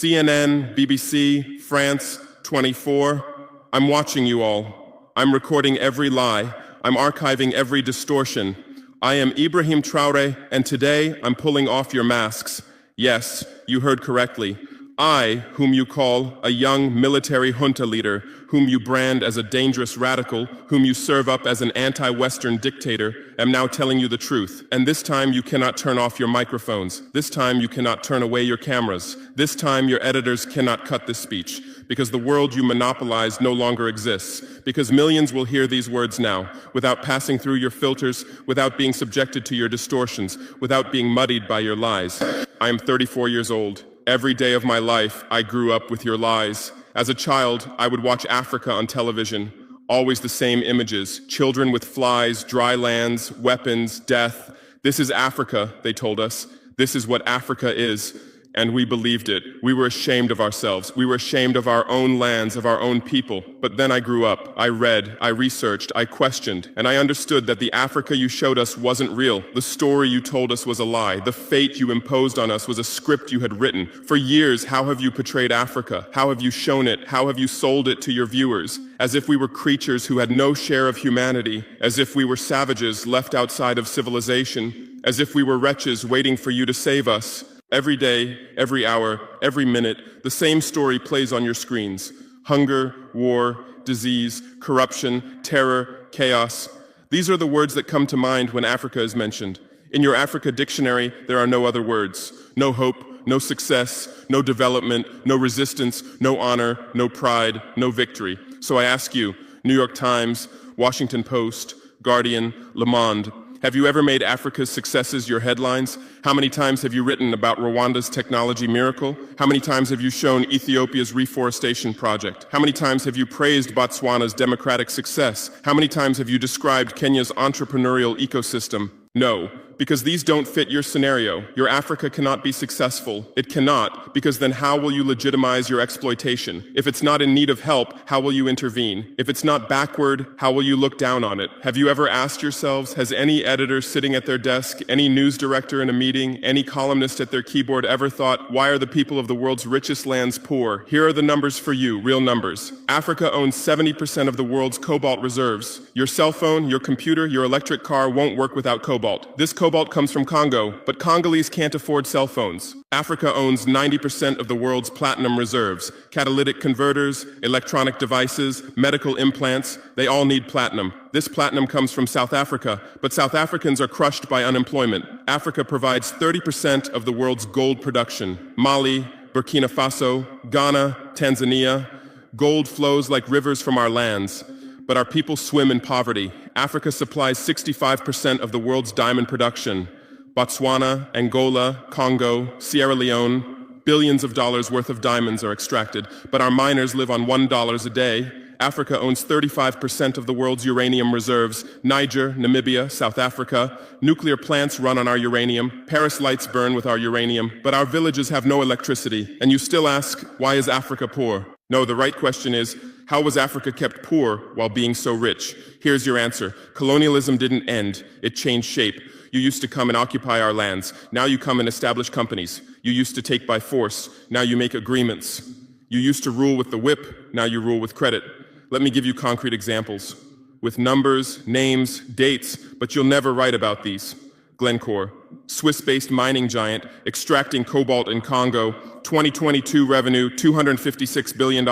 CNN, BBC, France, 24. I'm watching you all. I'm recording every lie. I'm archiving every distortion. I am Ibrahim Traoré, and today I'm pulling off your masks. Yes, you heard correctly. I, whom you call a young military junta leader, whom you brand as a dangerous radical, whom you serve up as an anti-Western dictator, am now telling you the truth. And this time you cannot turn off your microphones. This time you cannot turn away your cameras. This time your editors cannot cut this speech, because the world you monopolize no longer exists, because millions will hear these words now, without passing through your filters, without being subjected to your distortions, without being muddied by your lies. I am 34 years old. Every day of my life, I grew up with your lies. As a child, I would watch Africa on television. Always the same images. Children with flies, dry lands, weapons, death. This is Africa, they told us. This is what Africa is. And we believed it. We were ashamed of ourselves. We were ashamed of our own lands, of our own people. But then I grew up. I read, I researched, I questioned, and I understood that the Africa you showed us wasn't real. The story you told us was a lie. The fate you imposed on us was a script you had written. For years, how have you portrayed Africa? How have you shown it? How have you sold it to your viewers? As if we were creatures who had no share of humanity, as if we were savages left outside of civilization, as if we were wretches waiting for you to save us. Every day, every hour, every minute, the same story plays on your screens. Hunger, war, disease, corruption, terror, chaos. These are the words that come to mind when Africa is mentioned. In your Africa dictionary, there are no other words. No hope, no success, no development, no resistance, no honor, no pride, no victory. So I ask you, New York Times, Washington Post, Guardian, Le Monde, have you ever made Africa's successes your headlines? How many times have you written about Rwanda's technology miracle? How many times have you shown Ethiopia's reforestation project? How many times have you praised Botswana's democratic success? How many times have you described Kenya's entrepreneurial ecosystem? No, because these don't fit your scenario. Your Africa cannot be successful. It cannot, because then how will you legitimize your exploitation? If it's not in need of help, how will you intervene? If it's not backward, how will you look down on it? Have you ever asked yourselves, has any editor sitting at their desk, any news director in a meeting, any columnist at their keyboard ever thought, why are the people of the world's richest lands poor? Here are the numbers for you, real numbers. Africa owns 70% of the world's cobalt reserves. Your cell phone, your computer, your electric car won't work without cobalt. This cobalt comes from Congo, but Congolese can't afford cell phones. Africa owns 90% of the world's platinum reserves. Catalytic converters, electronic devices, medical implants, they all need platinum. This platinum comes from South Africa, but South Africans are crushed by unemployment. Africa provides 30% of the world's gold production. Mali, Burkina Faso, Ghana, Tanzania. Gold flows like rivers from our lands, but our people swim in poverty. Africa supplies 65% of the world's diamond production. Botswana, Angola, Congo, Sierra Leone, billions of dollars worth of diamonds are extracted, but our miners live on $1 a day. Africa owns 35% of the world's uranium reserves. Niger, Namibia, South Africa. Nuclear plants run on our uranium. Paris lights burn with our uranium, but our villages have no electricity. And you still ask, why is Africa poor? No, the right question is, how was Africa kept poor while being so rich? Here's your answer. Colonialism didn't end. It changed shape. You used to come and occupy our lands. Now you come and establish companies. You used to take by force. Now you make agreements. You used to rule with the whip. Now you rule with credit. Let me give you concrete examples. With numbers, names, dates, but you'll never write about these. Glencore, Swiss-based mining giant, extracting cobalt in Congo. 2022 revenue, $256 billion.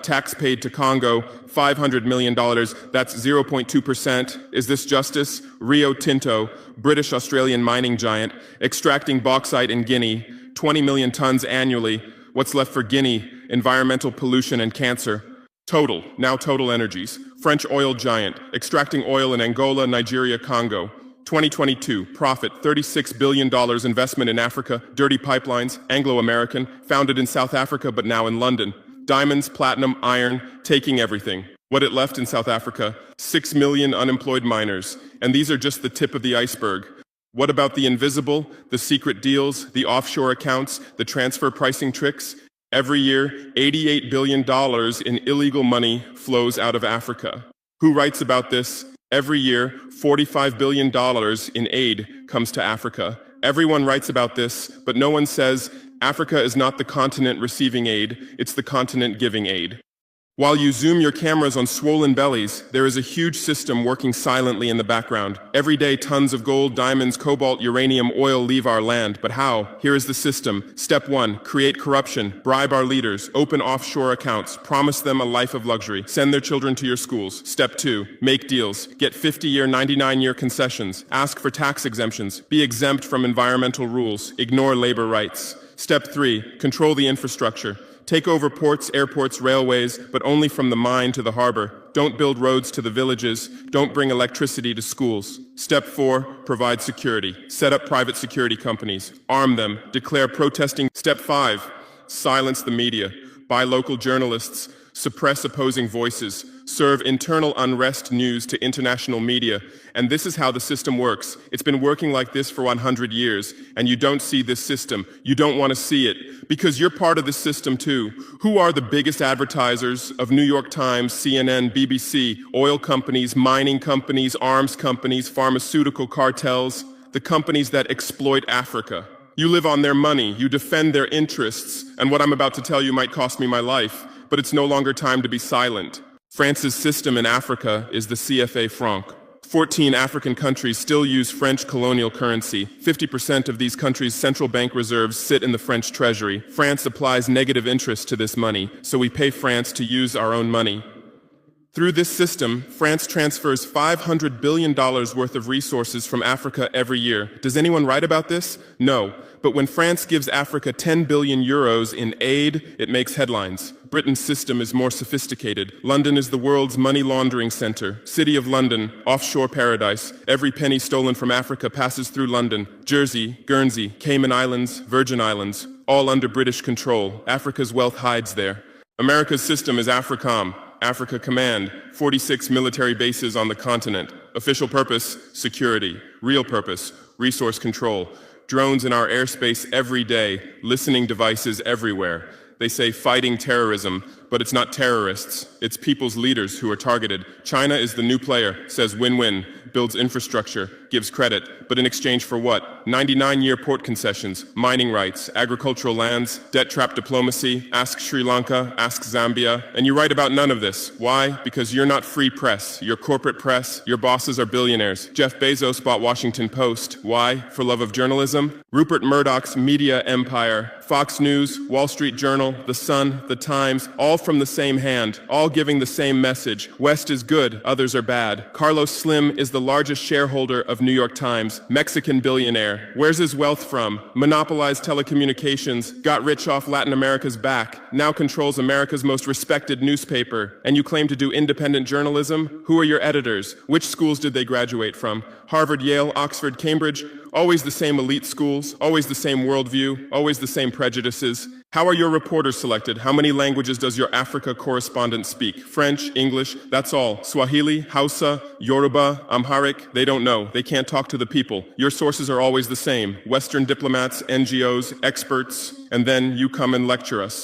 Tax paid to Congo, $500 million. That's 0.2%. Is this justice? Rio Tinto, British-Australian mining giant, extracting bauxite in Guinea, 20 million tons annually. What's left for Guinea? Environmental pollution and cancer. Total, now Total Energies, French oil giant, extracting oil in Angola, Nigeria, Congo. 2022, profit, $36 billion investment in Africa, dirty pipelines, Anglo-American, founded in South Africa but now in London. Diamonds, platinum, iron, taking everything. What it left in South Africa, 6 million unemployed miners. And these are just the tip of the iceberg. What about the invisible, the secret deals, the offshore accounts, the transfer pricing tricks? Every year, $88 billion in illegal money flows out of Africa. Who writes about this? Every year, $45 billion in aid comes to Africa. Everyone writes about this, but no one says Africa is not the continent receiving aid, it's the continent giving aid. While you zoom your cameras on swollen bellies, there is a huge system working silently in the background. Every day, tons of gold, diamonds, cobalt, uranium, oil leave our land. But how? Here is the system. Step 1, create corruption, bribe our leaders, open offshore accounts, promise them a life of luxury, send their children to your schools. Step 2, make deals, get 50-year, 99-year concessions, ask for tax exemptions, be exempt from environmental rules, ignore labor rights. Step 3, control the infrastructure. Take over ports, airports, railways, but only from the mine to the harbor. Don't build roads to the villages. Don't bring electricity to schools. Step 4, provide security. Set up private security companies. Arm them. Declare protesting. Step 5, silence the media. Buy local journalists. Suppress opposing voices. Serve internal unrest news to international media. And this is how the system works. It's been working like this for 100 years, and you don't see this system. You don't want to see it, because you're part of this system too. Who are the biggest advertisers of New York Times, CNN, BBC, oil companies, mining companies, arms companies, pharmaceutical cartels, the companies that exploit Africa? You live on their money, you defend their interests, and what I'm about to tell you might cost me my life, but it's no longer time to be silent. France's system in Africa is the CFA franc. 14 African countries still use French colonial currency. 50% of these countries' central bank reserves sit in the French treasury. France applies negative interest to this money, so we pay France to use our own money. Through this system, France transfers $500 billion worth of resources from Africa every year. Does anyone write about this? No. But when France gives Africa 10 billion euros in aid, it makes headlines. Britain's system is more sophisticated. London is the world's money laundering center. City of London, offshore paradise. Every penny stolen from Africa passes through London. Jersey, Guernsey, Cayman Islands, Virgin Islands, all under British control. Africa's wealth hides there. America's system is AFRICOM, Africa Command, 46 military bases on the continent. Official purpose, security. Real purpose, resource control. Drones in our airspace every day, listening devices everywhere. They say fighting terrorism, but it's not terrorists. It's people's leaders who are targeted. China is the new player, says win-win, builds infrastructure, gives credit, but in exchange for what? 99-year port concessions, mining rights, agricultural lands, debt-trap diplomacy, ask Sri Lanka, ask Zambia, and you write about none of this. Why? Because you're not free press. You're corporate press. Your bosses are billionaires. Jeff Bezos bought Washington Post. Why? For love of journalism? Rupert Murdoch's media empire, Fox News, Wall Street Journal, The Sun, The Times, all from the same hand, all giving the same message. West is good, others are bad. Carlos Slim is the largest shareholder of New York Times, Mexican billionaire. Where's his wealth from? Monopolized telecommunications, got rich off Latin America's back, now controls America's most respected newspaper. And you claim to do independent journalism? Who are your editors? Which schools did they graduate from? Harvard, Yale, Oxford, Cambridge? Always the same elite schools, always the same worldview, always the same prejudices. How are your reporters selected? How many languages does your Africa correspondent speak? French, English, that's all. Swahili, Hausa, Yoruba, Amharic, they don't know. They can't talk to the people. Your sources are always the same. Western diplomats, NGOs, experts, and then you come and lecture us.